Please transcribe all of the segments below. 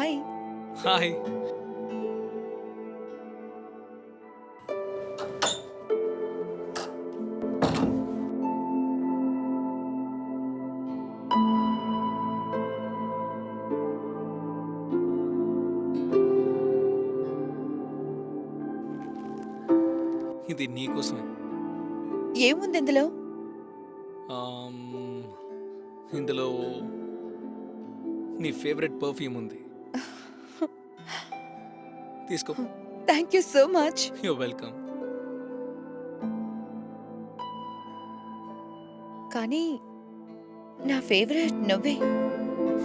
Hi. Hi. ఇది నీకోసమే. ఏముంది ఇందులో? ఆమ్, ఇందులో నీ ఫేవరెట్ పర్ఫ్యూమ్ ఉంది. తీసుకో. Thank you so much. You welcome. కానీ నా ఫేవరెట్ నువ్వే.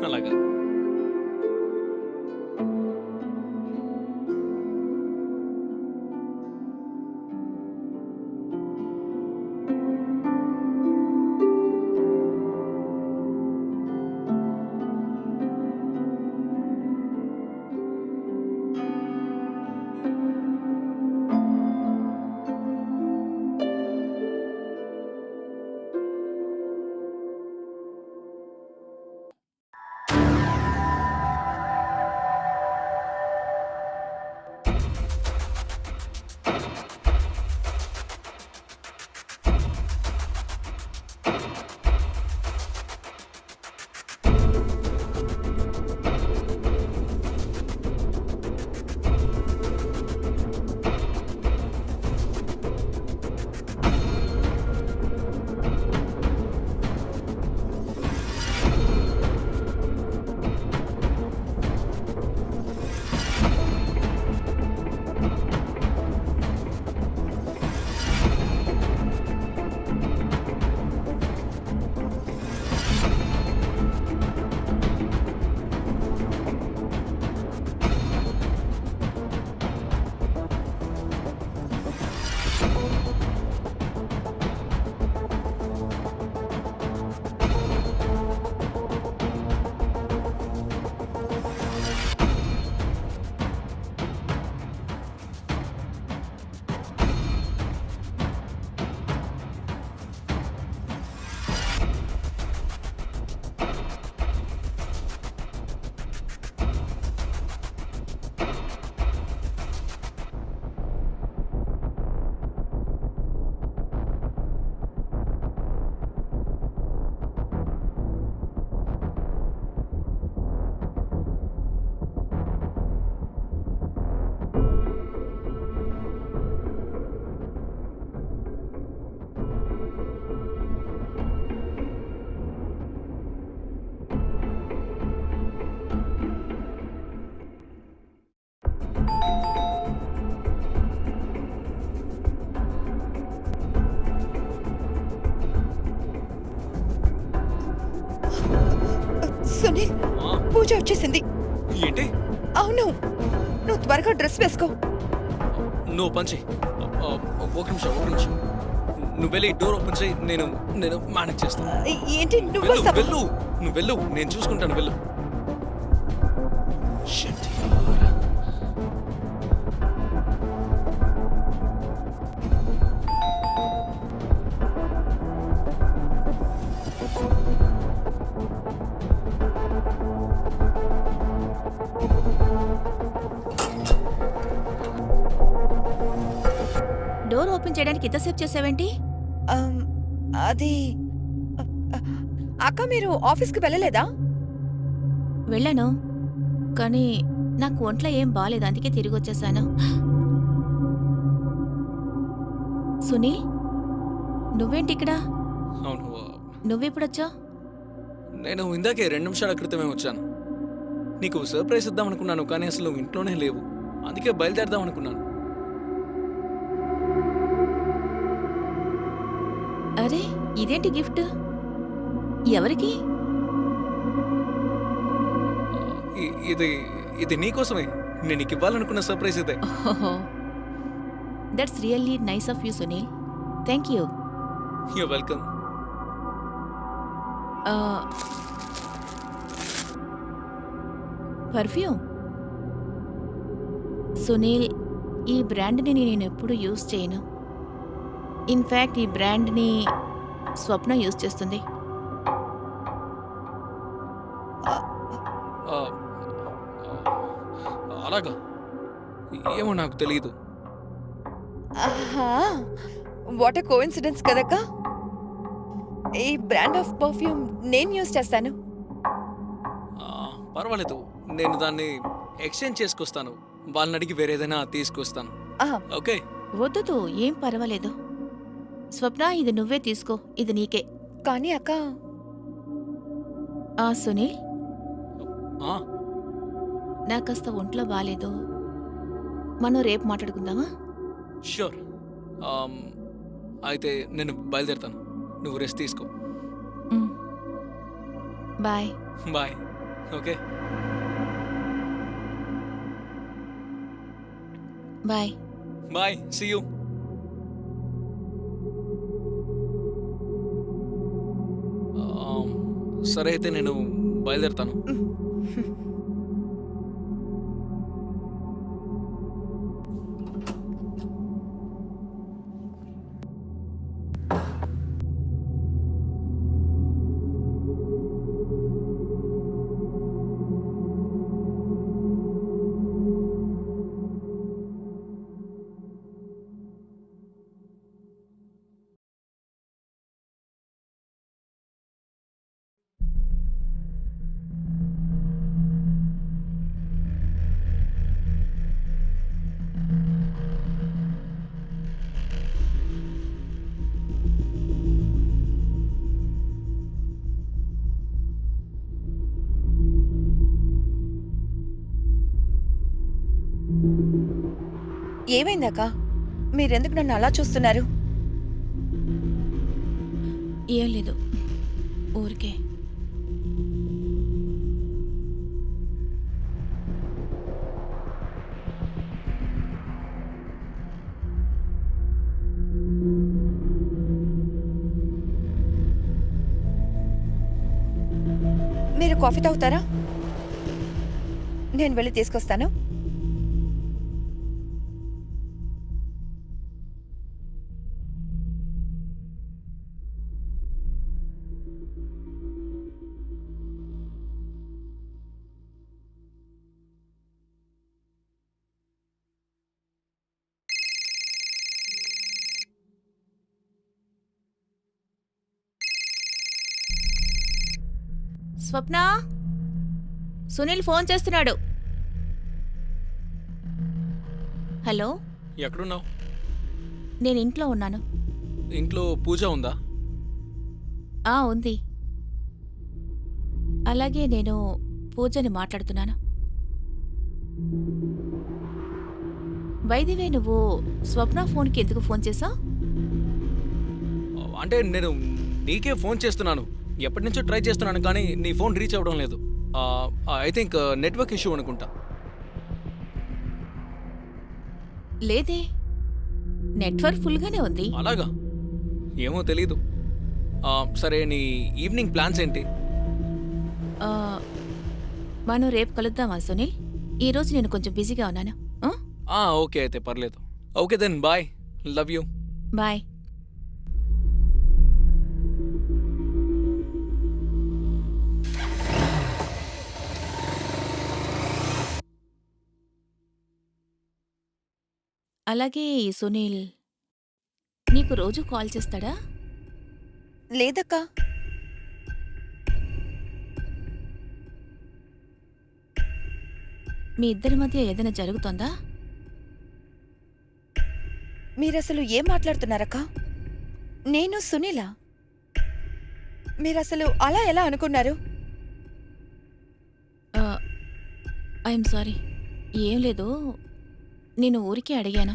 అలాగా. సునీల్, పూజ వచ్చేసింది. ఏంటి? అవును, నువ్వు త్వరగా డ్రెస్ వేసుకో. నువ్వు పని చెయ్యి. ఒక నిమిషం. నువ్వు వెళ్ళి డోర్ ఓపెన్ చేయి. నేను మేనేజ్ చేస్తాను. ఏంటి నువ్వు? నువ్వు వెళ్ళు, నేను చూసుకుంటాను. వెళ్ళు. Shit. డోర్ ఓపెన్ చేయడానికి ఇంతసేపు చేసావేంటి? అది అక్క, మీరు ఆఫీస్కి వెళ్ళలేదా? వెళ్ళాను, కానీ నాకు ఒంట్లో ఏం బాలేదు, అందుకే తిరిగి వచ్చేసాను. సునీల్, నువ్వేంటి ఇక్కడ? అవును, నువ్వెప్పుడొచ్చావు? నేను ఇందాకే 2 నిమిషాల క్రితమే వచ్చాను. నీకు సర్ప్రైజ్ ఇద్దాం అనుకున్నాను, కానీ అసలు నువ్వు ఇంట్లోనే లేవు. అందుకే బయలుదేరదాం అనుకున్నాను. అరే, ఇదేంటి గిఫ్ట్? ఎవరికి? ఇది నీకోసమే. నేను నీకు ఇవ్వాలనుకున్న సర్ప్రైజ్ ఇదే. That's really nice of you Sunil. Thank you. You welcome. Perfume. Sunil, ఈ బ్రాండ్ని నేను ఎప్పుడు యూజ్ చేయను. ఇన్ఫ్యాక్ట్ ఈ బ్రాండ్ని స్వప్న యూజ్ చేస్తుంది. అలాగా? ఏమో నాకు తెలియదు. ఆహా వాట్ ఎ కోఇన్సిడెన్స్ కదక్క. ఈ బ్రాండ్ ఆఫ్ పర్ఫ్యూమ్ నేను యూజ్ చేస్తాను. పర్వాలేదు, నేను దాన్ని ఎక్స్చేంజ్ చేసుకొస్తాను. వాళ్ళని అడిగి వేరేదైనా తీసుకొస్తాను. ఆహా, ఓకే. వద్దుతూ ఏం పర్వాలేదు. స్వప్న, ఇది నువ్వే తీసుకో, ఇది నీకే. కానీ అక్క సునీల్, ఆ, నాకు కాస్త ఒంట్లో బాలేదు. మనం రేపు మాట్లాడుకుందామా? ష్యూర్. అయితే నేను బయలుదేరుతాను. నువ్వు రెస్ట్ తీసుకో. Um. Bye. Bye. Okay. Bye. Bye. See you. సరే అయితే నేను బయలుదేరుతాను. ఏమైందక్క? మీరెందుకు నన్ను అలా చూస్తున్నారు? ఏం లేదు, ఊరికే. మీరు కాఫీ తాగుతారా? నేను వెళ్ళి తీసుకొస్తాను. స్వప్న, సునీల్ ఫోన్ చేస్తున్నాడు. హలో, ఎక్కడున్నావు? నేను ఇంట్లో ఉన్నాను. ఇంట్లో పూజ ఉందా? ఉంది. అలాగే నేను పూజని మాట్లాడుతున్నాను. వైదివే, నువ్వు స్వప్న ఫోన్కి ఎందుకు ఫోన్ చేసావు? అంటే నేను నీకే ఫోన్ చేస్తున్నాను. ఎప్పటి నుంచో ట్రై చేస్తున్నాను, కానీ నీ ఫోన్ రీచ్ అవ్వడం లేదు. ఐ థింక్ నెట్వర్క్ ఇష్యూ అనుకుంటా. లేదే, నెట్వర్క్ ఫుల్గానే ఉంది. అలాగా? ఏమో తెలీదు. సరే, నీ ఈవినింగ్ ప్లాన్స్ ఏంటి? ఆ, మనం రేపు కలుద్దామా సునీల్? ఈరోజు నేను కొంచెం బిజీగా ఉన్నాను. ఓకే, అయితే పర్లేదు. Okay then, bye. Love you. Bye. అలాగే ఈ సునీల్ నీకు రోజు కాల్ చేస్తాడా? లేదక్కా. మీ ఇద్దరి మధ్య ఏదైనా జరుగుతోందా? మీరసలు ఏం మాట్లాడుతున్నారక్క? నేను సునీలా? మీరసలు అలా ఎలా అనుకున్నారు? ఐఎమ్ సారీ, ఏం లేదు, నేను ఊరికే అడిగాను.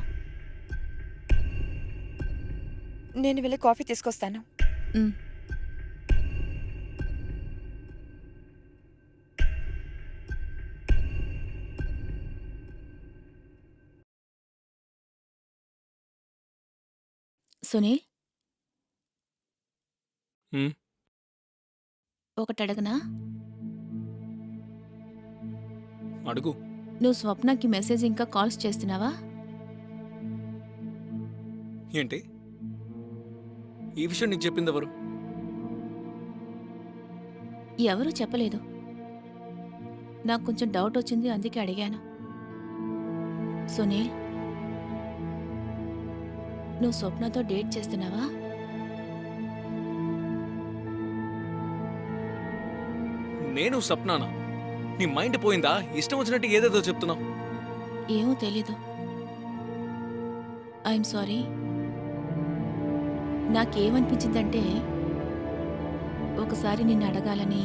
నేను వెళ్ళి కాఫీ తీసుకొస్తాను. ఉమ్. సునీల్, ఒకటి అడగనా? అడుగు. నువ్వు స్వప్నకి మెసేజ్ ఇంకా కాల్స్ చేస్తున్నావా? ఏంటి ఈ విషయం నీకు చెప్పింది ఎవరు? ఎవరూ చెప్పలేదు. నాకు కొంచెం డౌట్ వచ్చింది, అందుకే అడిగాను. సునీల్, నువ్వు స్వప్నతో డేట్ చేస్తున్నావా? నేను సప్నానా? నీ మైండ్ పోయిందా? ఇష్టం వచ్చినట్టు ఏదేదో చెప్తున్నావు. ఏమో తెలీదు. I'm sorry. నాకేమనిపించిందంటే ఒకసారి నిన్ను అడగాలని.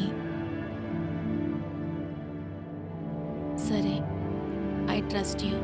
సరే, ఐ ట్రస్ట్ యూ.